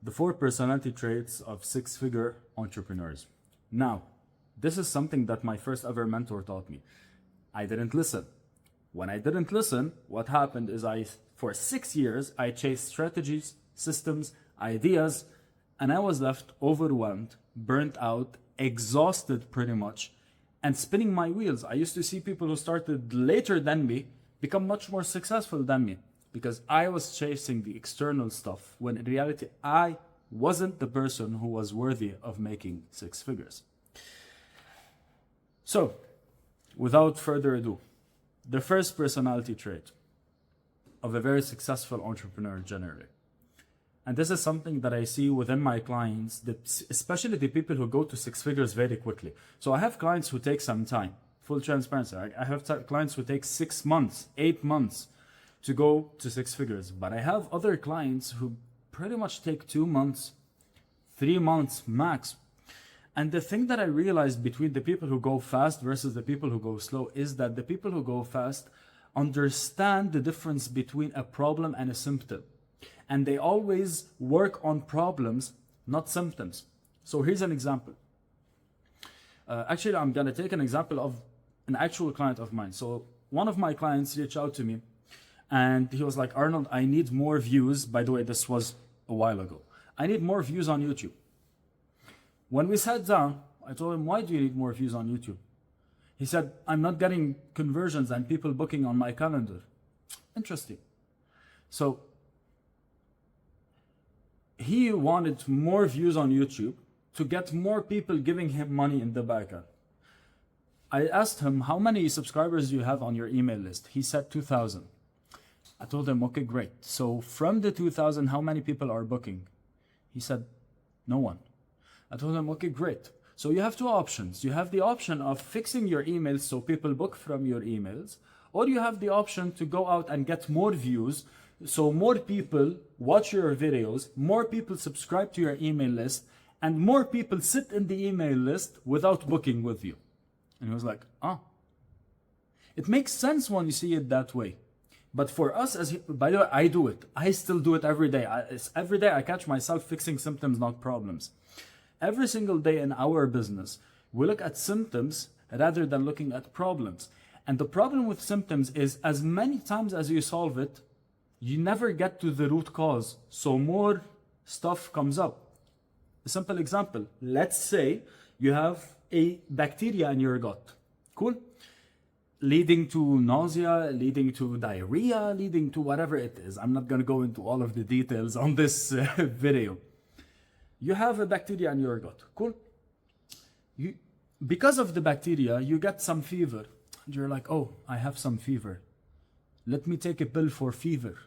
The 4 personality traits of six-figure entrepreneurs. Now, this is something that my first ever mentor taught me. I didn't listen. When I didn't listen, what happened is for 6 years, I chased strategies, systems, ideas, and I was left overwhelmed, burnt out, exhausted pretty much, and spinning my wheels. I used to see people who started later than me become much more successful than me because I was chasing the external stuff when in reality I wasn't the person who was worthy of making 6 figures. So, without further ado, the first personality trait of a very successful entrepreneur generally. And this is something that I see within my clients, especially the people who go to 6 figures very quickly. So I have clients who take some time, full transparency. I have clients who take 6 months, 8 months to go to 6 figures. But I have other clients who pretty much take 2 months, 3 months max. And the thing that I realized between the people who go fast versus the people who go slow is that the people who go fast understand the difference between a problem and a symptom. And they always work on problems, not symptoms. So here's an example. Actually, I'm going to take an example of an actual client of mine. So one of my clients reached out to me and he was like, Arnold, I need more views. By the way, this was a while ago. I need more views on YouTube. When we sat down, I told him, why do you need more views on YouTube? He said, I'm not getting conversions and people booking on my calendar. Interesting. So he wanted more views on YouTube to get more people giving him money in the backend. I asked him, how many subscribers do you have on your email list? He said 2,000. I told him, okay, great. So from the 2,000, how many people are booking? He said, no one. I told him, okay, great. So you have 2 options. You have the option of fixing your emails so people book from your emails, or you have the option to go out and get more views so more people watch your videos, more people subscribe to your email list, and more people sit in the email list without booking with you. And he was like, it makes sense when you see it that way. But for us, by the way, I do it. I still do it every day. Every day I catch myself fixing symptoms, not problems. Every single day in our business, we look at symptoms rather than looking at problems. And the problem with symptoms is as many times as you solve it, you never get to the root cause. So more stuff comes up. A simple example, let's say you have a bacteria in your gut. Cool? Leading to nausea, leading to diarrhea, leading to whatever it is. I'm not going to go into all of the details on this video. You have a bacteria in your gut. Cool? Because of the bacteria, you get some fever. And you're like, oh, I have some fever. Let me take a pill for fever.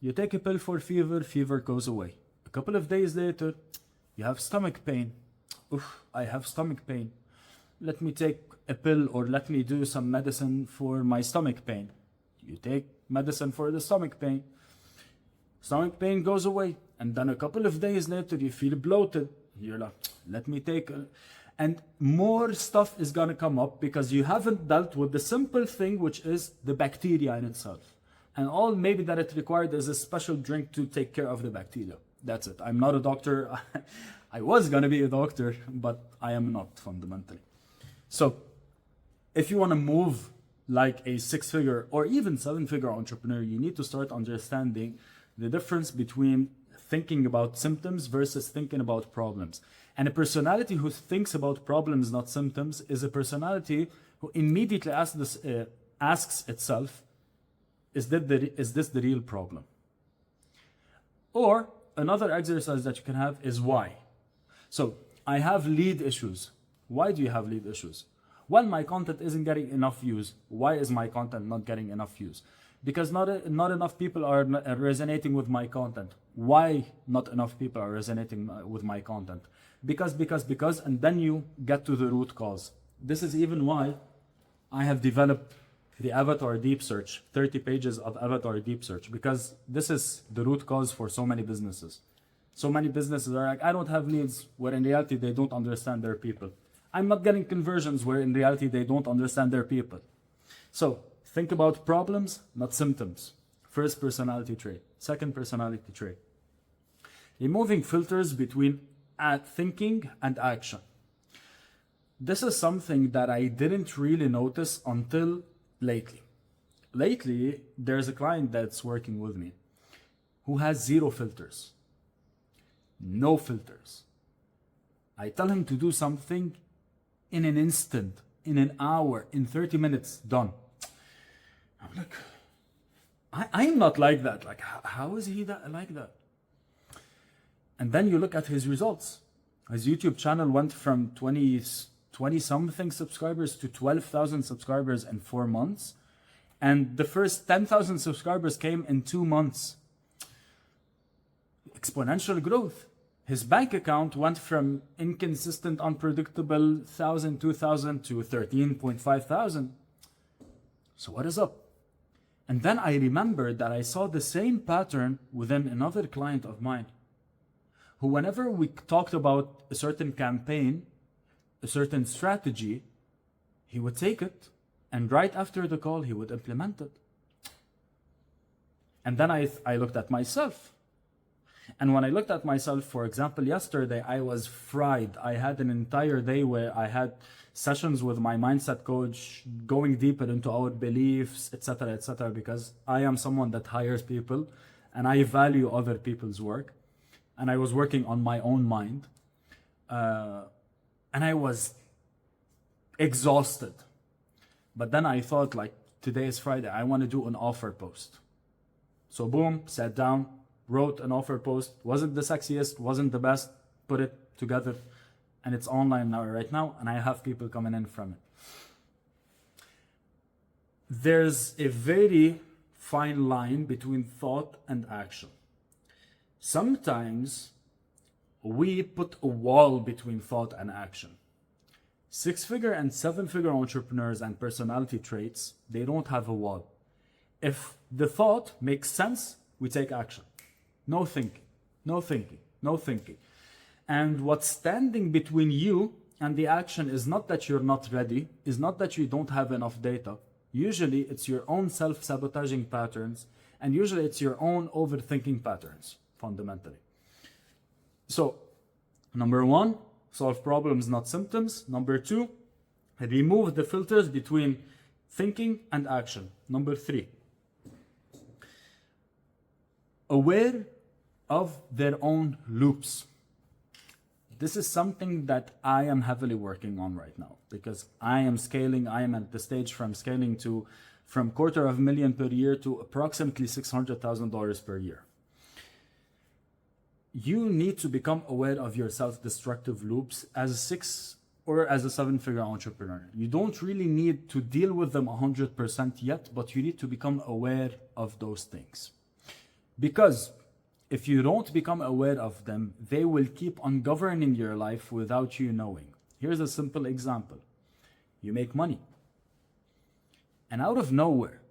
You take a pill for fever, fever goes away. A couple of days later, you have stomach pain. Oof, I have stomach pain. Let me take a pill or let me do some medicine for my stomach pain. You take medicine for the stomach pain. Stomach pain goes away. And then a couple of days later, you feel bloated. You're like, let me take a... And more stuff is going to come up because you haven't dealt with the simple thing, which is the bacteria in itself. And all maybe that it required is a special drink to take care of the bacteria. That's it. I'm not a doctor. I was going to be a doctor, but I am not fundamentally. So if you want to move like a 6-figure or even 7-figure entrepreneur, you need to start understanding the difference between thinking about symptoms versus thinking about problems. And a personality who thinks about problems, not symptoms, is a personality who immediately asks itself, is this the real problem? Or another exercise that you can have is why. So I have lead issues. Why do you have lead issues? Well, my content isn't getting enough views. Why is my content not getting enough views? Because not enough people are resonating with my content. Why not enough people are resonating with my content? Because, and then you get to the root cause. This is even why I have developed the Avatar Deep Search, 30 pages of Avatar Deep Search, because this is the root cause for so many businesses. So many businesses are like, I don't have leads, where in reality they don't understand their people. I'm not getting conversions, where in reality they don't understand their people. So think about problems, not symptoms. First personality trait. Second personality trait. Removing filters between thinking and action. This is something that I didn't really notice until lately. Lately, there's a client that's working with me who has zero filters. No filters. I tell him to do something in an instant, in an hour, in 30 minutes, done. I'm like, I'm not like that. Like, how is he like that? And then you look at his results. His YouTube channel went from 20 something subscribers to 12,000 subscribers in 4 months. And the first 10,000 subscribers came in 2 months. Exponential growth. His bank account went from inconsistent, unpredictable 1,000, 2,000 to 13.5 thousand. So what is up? And then I remembered that I saw the same pattern within another client of mine, who whenever we talked about a certain campaign, a certain strategy, he would take it, and right after the call, he would implement it. And then I looked at myself. And when I looked at myself, for example, yesterday, I was fried. I had an entire day where I had sessions with my mindset coach, going deeper into our beliefs, etc., because I am someone that hires people and I value other people's work. And I was working on my own mind. And I was exhausted. But then I thought, like, today is Friday, I want to do an offer post. So boom, sat down, wrote an offer post. Wasn't the sexiest, wasn't the best, put it together. And it's online now, right now, and I have people coming in from it. There's a very fine line between thought and action. Sometimes we put a wall between thought and action. 6-figure and 7-figure entrepreneurs and personality traits, they don't have a wall. If the thought makes sense, we take action. No thinking, no thinking, no thinking. And what's standing between you and the action is not that you're not ready, is not that you don't have enough data. Usually it's your own self-sabotaging patterns, and usually it's your own overthinking patterns, fundamentally. So, number 1, solve problems, not symptoms. Number 2, remove the filters between thinking and action. Number 3, aware of their own loops. This is something that I am heavily working on right now because I am scaling. I am at the stage from scaling to from $250,000 per year to approximately $600,000 per year. You need to become aware of your self-destructive loops as a 6 or as a 7-figure entrepreneur. You don't really need to deal with them 100% yet, but you need to become aware of those things. Because if you don't become aware of them, they will keep on governing your life without you knowing. Here's a simple example. You make money. And out of nowhere,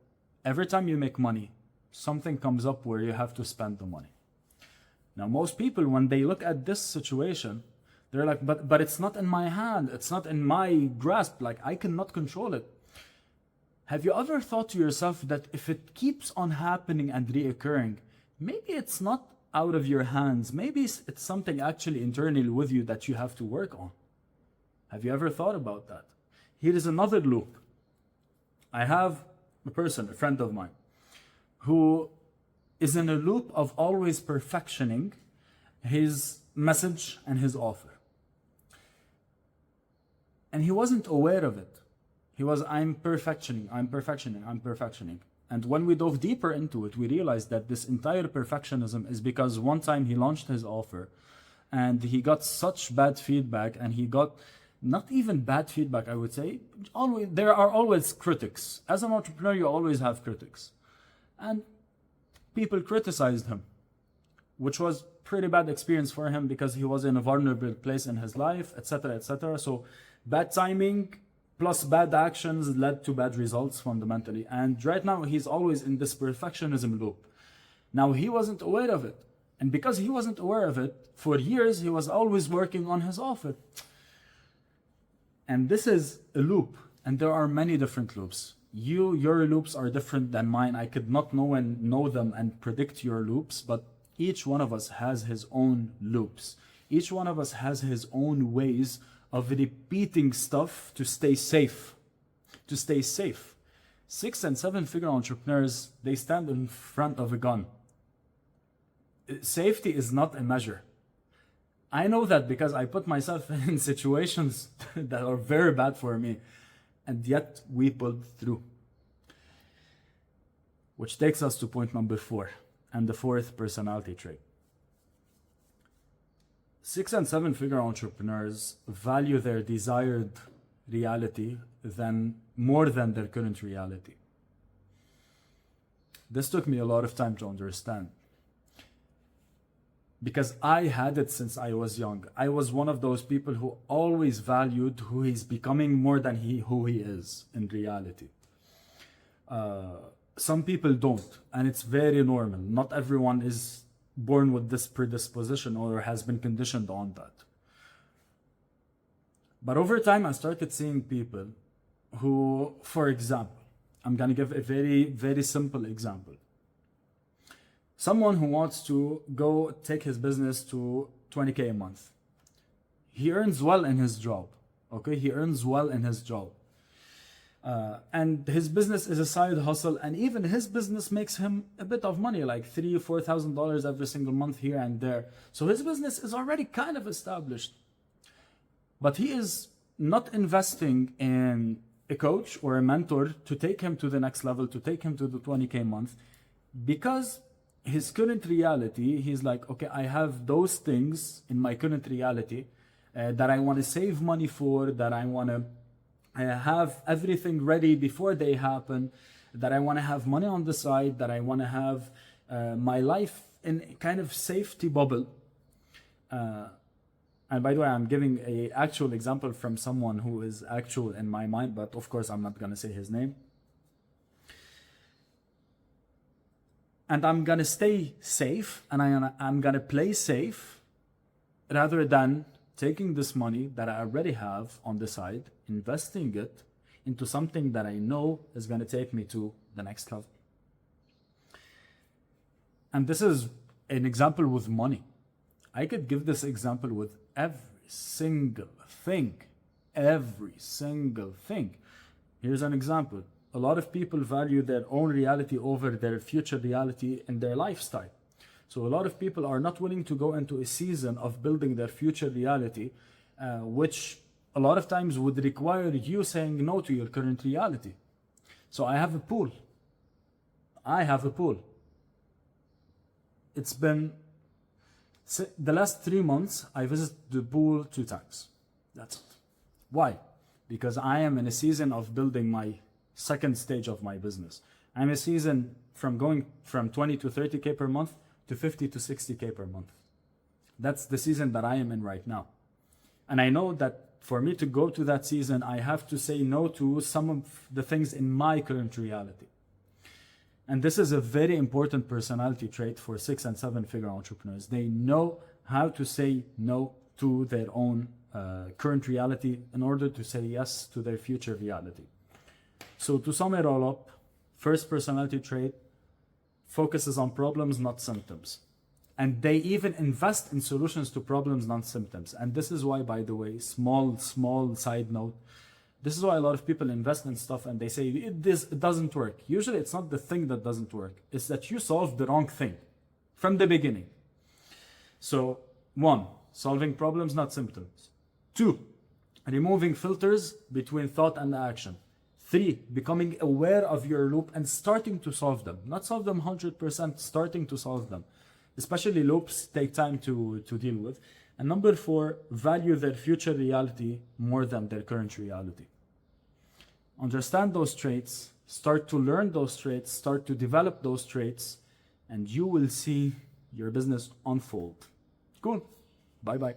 every time you make money, something comes up where you have to spend the money. Now, most people, when they look at this situation, they're like, but it's not in my hand. It's not in my grasp. Like, I cannot control it. Have you ever thought to yourself that if it keeps on happening and reoccurring, maybe it's not out of your hands. Maybe it's something actually internally with you that you have to work on. Have you ever thought about that? Here is another loop. I have a friend of mine, who is in a loop of always perfectioning his message and his offer. And he wasn't aware of it. He was, I'm perfectioning. And when we dove deeper into it, we realized that this entire perfectionism is because one time he launched his offer and he got such bad feedback, and he got not even bad feedback, I would say. There are always critics. As an entrepreneur, you always have critics. And people criticized him, which was pretty bad experience for him because he was in a vulnerable place in his life, etc. So bad timing plus bad actions led to bad results fundamentally. And right now he's always in this perfectionism loop. Now he wasn't aware of it. And because he wasn't aware of it, for years he was always working on his offer. And this is a loop. And there are many different loops. Your loops are different than mine. I could not know them and predict your loops, but Each one of us has his own loops. Each one of us has his own ways of repeating stuff to stay safe. To stay safe. 6 and 7 figure entrepreneurs, they stand in front of a gun. Safety is not a measure. I know that because I put myself in situations that are very bad for me, and yet we pulled through. Which takes us to point number 4, and the 4th personality trait. 6 and 7 figure entrepreneurs value their desired reality more than their current reality. This took me a lot of time to understand, because I had it since I was young. I was one of those people who always valued who he's becoming more than who he is in reality. Some people don't, and it's very normal. Not everyone is born with this predisposition or has been conditioned on that. But over time, I started seeing people who, for example, I'm going to give a very, very simple example. Someone who wants to go take his business to 20K a month. He earns well in his job. Okay, he earns well in his job. And his business is a side hustle, and even his business makes him a bit of money, like $3,000 or $4,000 every single month here and there. So his business is already kind of established. But he is not investing in a coach or a mentor to take him to the next level, to take him to the 20K a month, because his current reality, he's like, okay, I have those things in my current reality that I want to save money for, that I want to have everything ready before they happen, that I want to have money on the side, that I want to have my life in kind of safety bubble. And by the way, I'm giving an actual example from someone who is actual in my mind, but of course I'm not going to say his name. And I'm going to stay safe, and I'm going to play safe rather than taking this money that I already have on the side, investing it into something that I know is going to take me to the next level. And this is an example with money. I could give this example with every single thing. Every single thing. Here's an example. A lot of people value their own reality over their future reality in their lifestyle. So a lot of people are not willing to go into a season of building their future reality, which a lot of times would require you saying no to your current reality. So I have a pool. It's been the last 3 months, I visited the pool 2 times. That's it. Why? Because I am in a season of building my second stage of my business. I'm a season from going from 20 to 30K per month to 50 to 60K per month. That's the season that I am in right now. And I know that for me to go to that season, I have to say no to some of the things in my current reality. And this is a very important personality trait for 6 and 7 figure entrepreneurs. They know how to say no to their own current reality in order to say yes to their future reality. So to sum it all up, first personality trait focuses on problems, not symptoms. And they even invest in solutions to problems, not symptoms. And this is why, by the way, small side note, this is why a lot of people invest in stuff and they say, it doesn't work. Usually it's not the thing that doesn't work. It's that you solved the wrong thing from the beginning. So 1, solving problems, not symptoms. 2, removing filters between thought and action. 3, becoming aware of your loop and starting to solve them. Not solve them 100%, starting to solve them. Especially loops take time to deal with. And number 4, value their future reality more than their current reality. Understand those traits, start to learn those traits, start to develop those traits, and you will see your business unfold. Cool. Bye-bye.